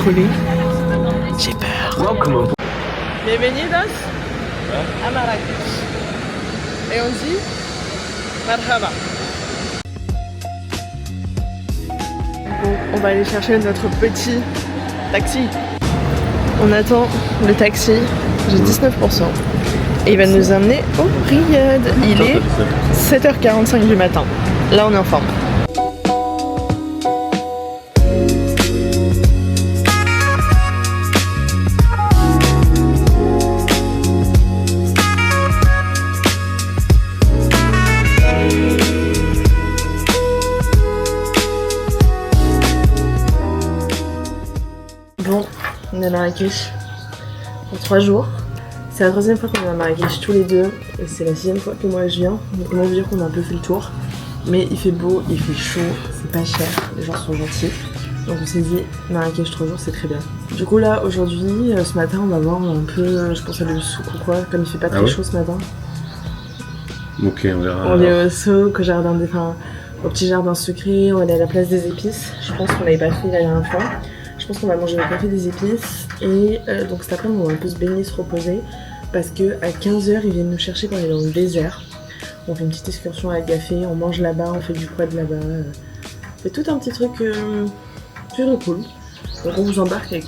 décoller. J'ai peur. Bienvenidos à Marrakech. Et on dit marhaba. Bon, on va aller chercher notre petit taxi. On attend le taxi, j'ai 19%. Et il va nous emmener au Riyad. Il est 7h45 du matin. Là on est en forme. Bon, on est à Marrakech pour 3 jours. C'est la 3e fois qu'on est à Marrakech tous les deux et c'est la 6e fois que moi je viens. Donc on va dire qu'on a un peu fait le tour. Mais il fait beau, il fait chaud, c'est pas cher, les gens sont gentils. Donc on s'est dit Marrakech 3 jours c'est très bien. Du coup là aujourd'hui, ce matin on va voir un peu, je pense à le souk ou quoi, comme il fait pas très chaud ce matin. Ok, on verra. On est au souk, au petit jardin secret, on est à la place des épices. Je pense qu'on l'avait pas fait la dernière fois. Je pense qu'on va manger le café des épices et donc cet après-midi on va un peu se baigner, se reposer parce que à 15h ils viennent nous chercher quand on est dans le désert. On fait une petite excursion à café, on mange là-bas, on fait du quad là-bas. On fait tout un petit truc très cool. Donc on vous embarque avec.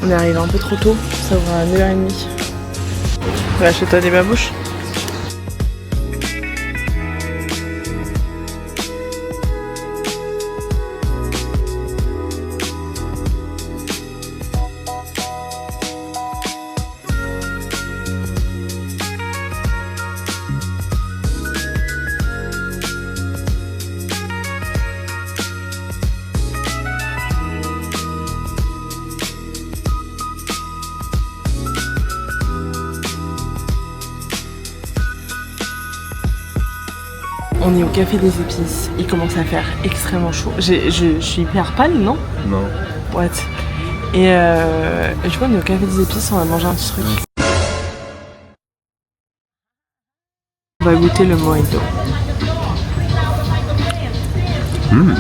On est arrivé un peu trop tôt, ça va à 9h30. Va chez toi des babouches. On est au café des épices, il commence à faire extrêmement chaud. Je suis hyper pâle, non? Non. What? Et du coup on est au café des épices, on va manger un petit truc. On va goûter le mojito. Bon,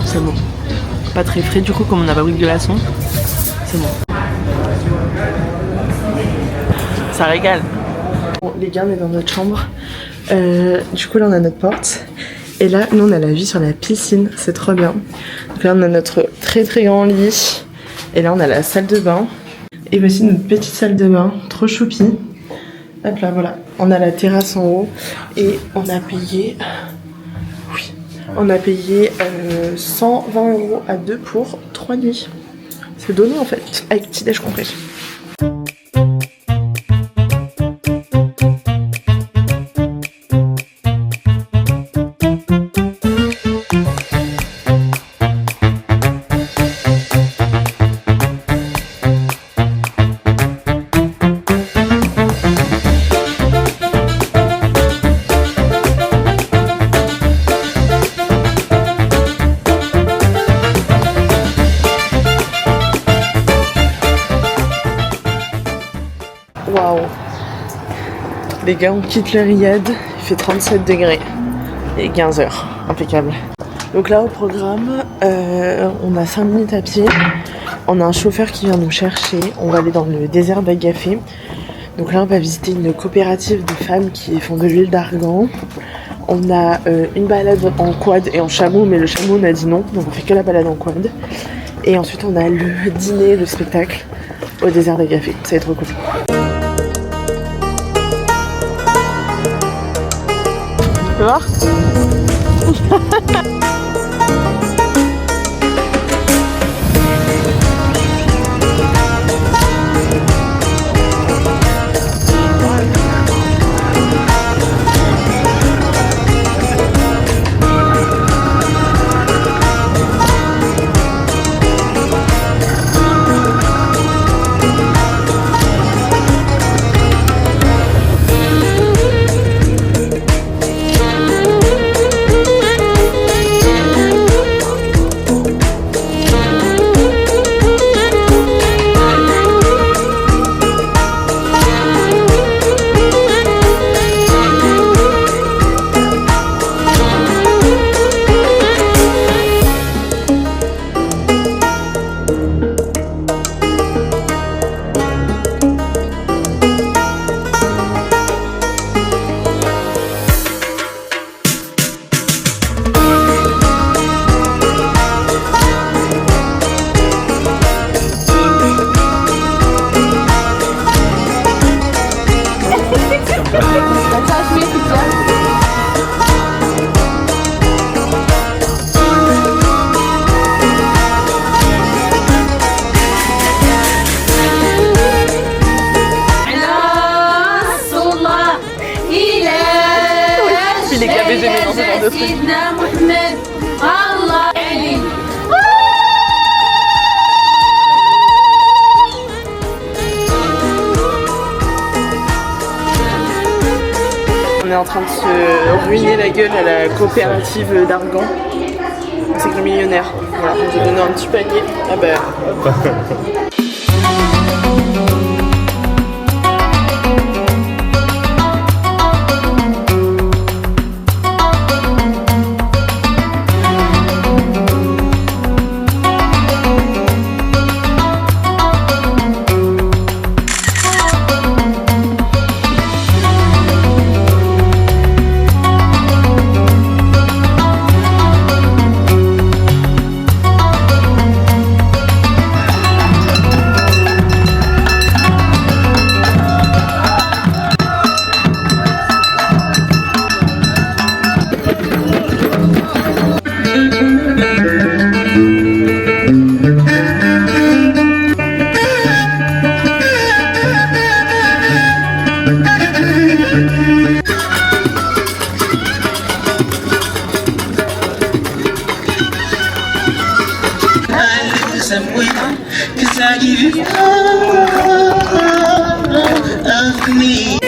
c'est bon. Pas très frais du coup comme on n'a pas pris de glaçons. C'est bon. Ça régale. Bon, les gars, on est dans notre chambre. Du coup là on a notre porte et là nous on a la vue sur la piscine, c'est trop bien. Donc là on a notre très grand lit et là on a la salle de bain et voici notre petite salle de bain, trop choupi. Hop là voilà, on a la terrasse en haut et on a payé 120 € à 2 pour 3 nuits. C'est donné en fait, avec petit déj compris. Waouh! Les gars, on quitte le Riyad, il fait 37 degrés et 15 h, impeccable. Donc là au programme, on a 5 minutes à pied, on a un chauffeur qui vient nous chercher, on va aller dans le désert d'Agafé. Donc là on va visiter une coopérative de femmes qui font de l'huile d'argan. On a une balade en quad et en chameau, mais le chameau on a dit non, donc on fait que la balade en quad. Et ensuite on a le dîner, le spectacle au désert d'Agafé, ça va être trop cool. Tu peux voir? le truc. On est en train de se ruiner la gueule à la coopérative d'Argan. C'est que le millionnaire. Voilà, on nous a donné un petit panier. Ah bah hop. Cause I give you all of me.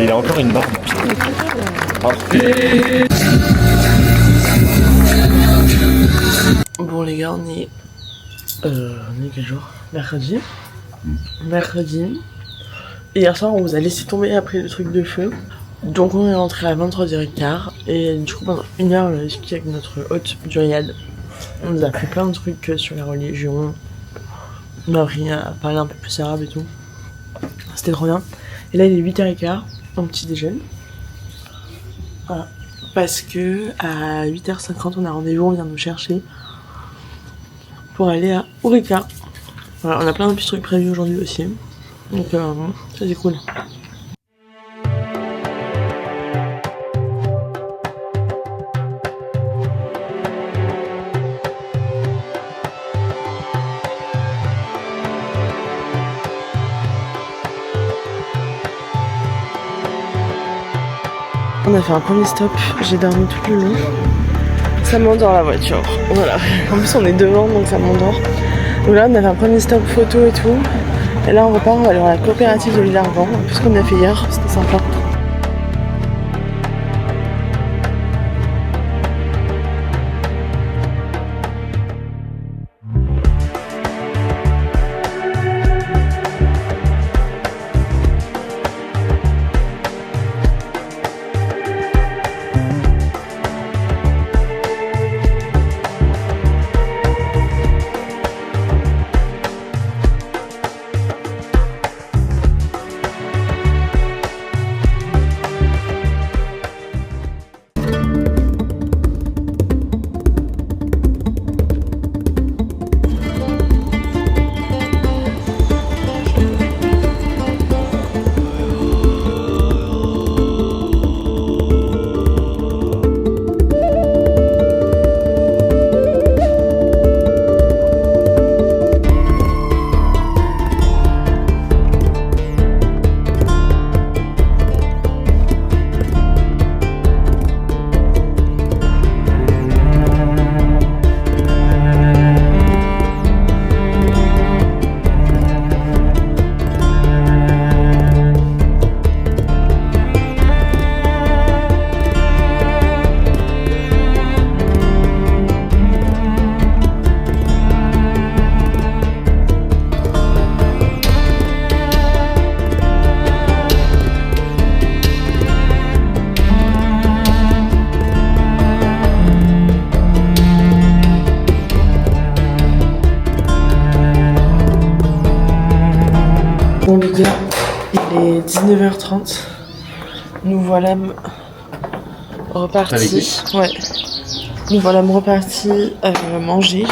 Il a encore une barbe. Bon les gars, on est quel jour? Mercredi. Mercredi. Et hier soir on vous a laissé tomber après le truc de feu. Donc on est rentré à 23h15 et du coup pendant une heure on a discuté avec notre hôte du Riyad. On nous a appris plein de trucs sur la religion. On m'a appris à parler un peu plus arabe et tout. C'était trop bien. Et là il est 8h15, mon petit déjeuner. Voilà. Parce que à 8h50 on a rendez-vous, on vient nous chercher pour aller à Ourika. Voilà, on a plein de petits trucs prévus aujourd'hui aussi. Donc ça c'est cool. On a fait un premier stop, j'ai dormi tout le long. Ça m'endort la voiture, voilà. En plus on est devant donc ça m'endort. Donc là on a fait un premier stop photo et tout. Et là on repart, on va aller voir la coopérative de Villargan. Tout ce qu'on a fait hier, c'était sympa. Bon les gars, il est 19h30. Nous voilà repartis. Ouais. Nous voilà repartis manger.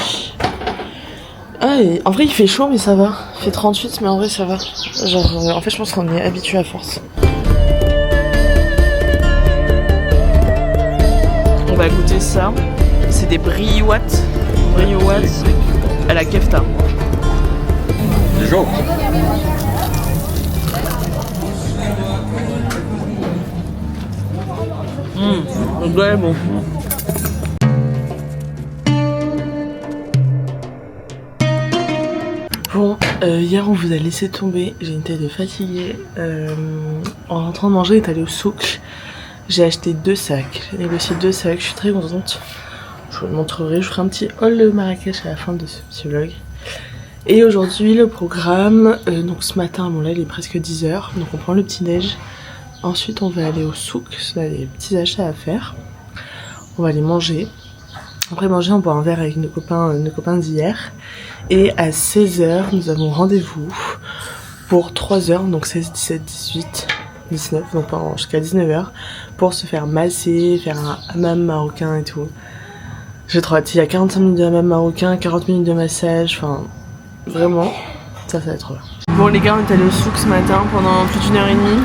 Ah, et en vrai il fait chaud mais ça va. Il fait 38 mais en vrai ça va. Genre en fait je pense qu'on est habitué à force. On va goûter ça. C'est des briottes à la kefta. C'est chaud. Donc ouais, bon. Bon, hier on vous a laissé tomber, j'ai une tête de fatiguée. En rentrant de manger, on est allé au souk. J'ai acheté 2 sacs, j'ai négocié 2 sacs, je suis très contente. Je vous le montrerai, je ferai un petit haul de Marrakech à la fin de ce petit vlog. Et aujourd'hui le programme, donc ce matin, bon là il est presque 10h, donc on prend le petit déj. Ensuite on va aller au souk, on a des petits achats à faire. On va aller manger. Après manger on boit un verre avec nos copains d'hier. Et à 16h nous avons rendez-vous pour 3h, donc 16, 17, 18, 19, donc jusqu'à 19h, pour se faire masser, faire un hammam marocain et tout. J'ai trop hâte, il y a 45 minutes de hammam marocain, 40 minutes de massage, enfin vraiment, ça va être trop bien. Bon les gars, on est allé au souk ce matin pendant plus d'1h30.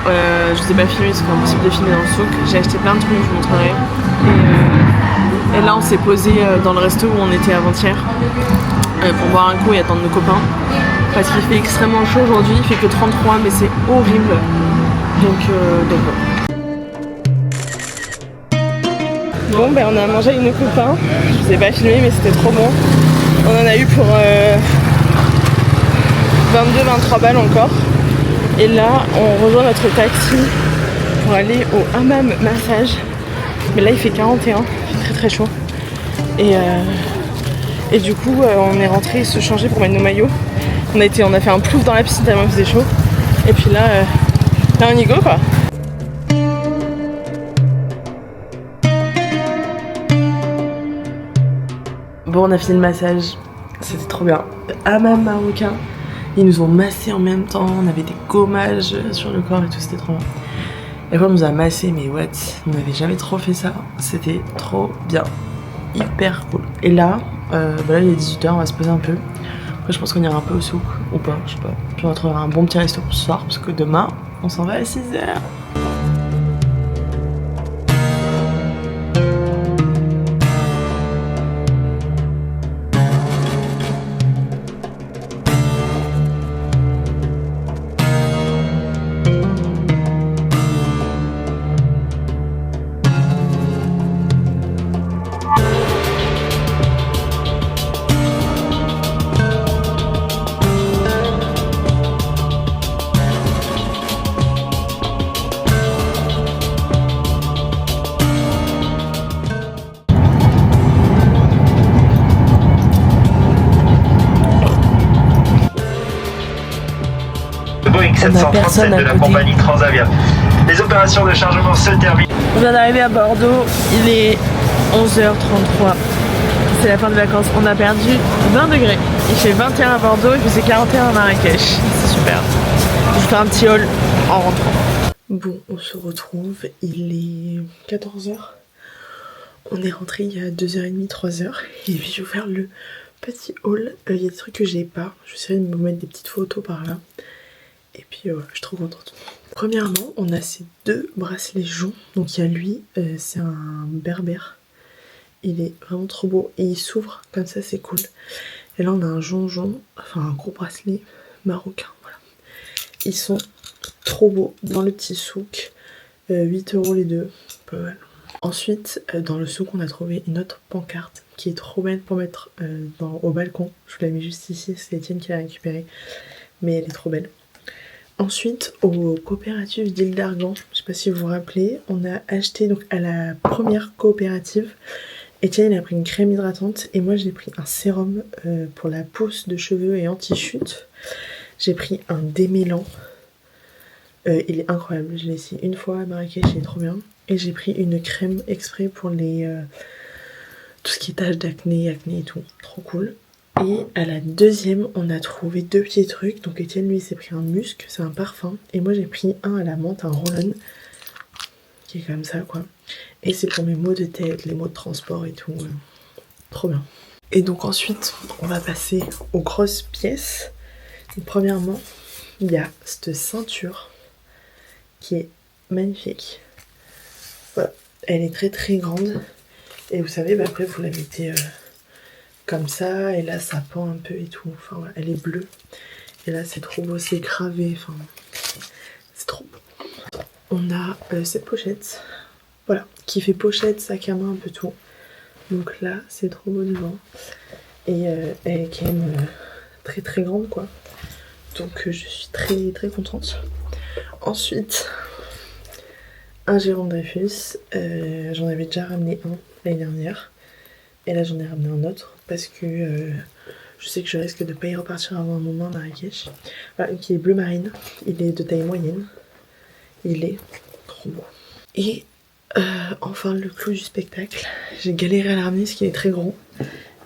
Je vous ai pas filmé parce que c'est impossible de filmer dans le souk. J'ai acheté plein de trucs, je vous montrerai. Et là on s'est posé dans le resto où on était avant-hier pour boire un coup et attendre nos copains. Parce qu'il fait extrêmement chaud aujourd'hui, il fait que 33 mais c'est horrible. Donc voilà. Bon ben on a mangé avec nos copains. Je vous ai pas filmé mais c'était trop bon. On en a eu pour 22-23 balles encore. Et là on rejoint notre taxi pour aller au hammam massage. Mais là il fait 41, il fait très très chaud. Et du coup on est rentré se changer pour mettre nos maillots. On a fait un plouf dans la piscine tellement il faisait chaud. Et puis là on y go quoi. Bon on a fini le massage, c'était trop bien. Hammam marocain, ils nous ont massé en même temps, on avait des gommages sur le corps et tout, c'était trop bien. Et après on nous a massé mais what, on n'avait jamais trop fait ça, c'était trop bien, hyper cool. Et là, là il est 18h, on va se poser un peu. Après je pense qu'on ira un peu au souk ou pas, je sais pas. Puis on va trouver un bon petit resto pour ce soir parce que demain on s'en va à 6h. Boeing 737 de la compagnie Transavia. Les opérations de chargement se terminent. On vient d'arriver à Bordeaux, il est 11h33. C'est la fin des vacances, on a perdu 20 degrés. Il fait 21 à Bordeaux, il faisait 41 à Marrakech. C'est super. Je fais un petit haul en rentrant. Bon, on se retrouve, il est 14h. On est rentré il y a 2h30, 3h. Et puis je vais vous faire le petit haul. Il y a des trucs que j'ai pas. Je vais essayer de me mettre des petites photos par là. Et puis je suis trop contente. Premièrement, on a ces 2 bracelets joncs. Donc il y a lui, c'est un berbère. Il est vraiment trop beau et il s'ouvre comme ça, c'est cool. Et là on a un jonc, enfin un gros bracelet marocain, voilà. Ils sont trop beaux dans le petit souk. 8 € les deux, pas mal. Ensuite, dans le souk, on a trouvé une autre pancarte qui est trop belle pour mettre au balcon. Je vous la mets juste ici, c'est Etienne qui l'a récupérée. Mais elle est trop belle. Ensuite, aux coopératives d'Île d'Argan, je sais pas si vous vous rappelez, on a acheté donc à la première coopérative. Etienne il a pris une crème hydratante et moi j'ai pris un sérum pour la pousse de cheveux et anti-chute. J'ai pris un démêlant. Il est incroyable, je l'ai essayé une fois à Marrakech, il est trop bien. Et j'ai pris une crème exprès pour tout ce qui est taches d'acné, acné et tout, trop cool. Et à la deuxième, on a trouvé 2 petits trucs. Donc Etienne, lui, s'est pris un musc, c'est un parfum. Et moi, j'ai pris un à la menthe, un roll-on, qui est comme ça, quoi. Et c'est pour mes maux de tête, les maux de transport et tout. Trop bien. Et donc ensuite, on va passer aux grosses pièces. Donc, premièrement, il y a cette ceinture qui est magnifique. Voilà, elle est très très grande. Et vous savez, bah, après vous la mettez comme ça. Et là, ça pend un peu et tout. Enfin voilà, elle est bleue. Et là, c'est trop beau, c'est gravé. Enfin, c'est trop beau. On a cette pochette. Voilà, qui fait pochette, sac à main, un peu tout. Donc là, c'est trop beau devant. Et elle est quand même très très grande, quoi. Donc je suis très très contente. Ensuite, un Jérôme Dreyfus. J'en avais déjà ramené un l'année dernière. Et là, j'en ai ramené un autre parce que je sais que je risque de pas y repartir avant un moment à Marrakech. Voilà, qui est bleu marine. Il est de taille moyenne. Il est trop beau. Et enfin, le clou du spectacle. J'ai galéré à le ramener parce qu'il est très gros.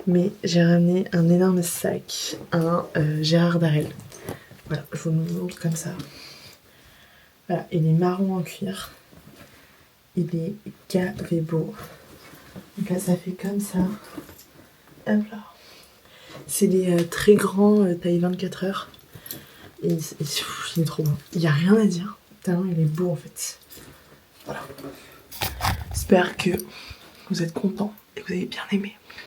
Mais j'ai ramené un énorme sac, un Gérard Darel. Voilà, je vous le montre comme ça. Voilà, il est marron en cuir. Il est gavé beau. Donc là, ça fait comme ça. Hop là. C'est des très grands taille 24 heures. Et il est trop beau. Il n'y a rien à dire. Tellement il est beau en fait. Voilà. J'espère que vous êtes contents et que vous avez bien aimé.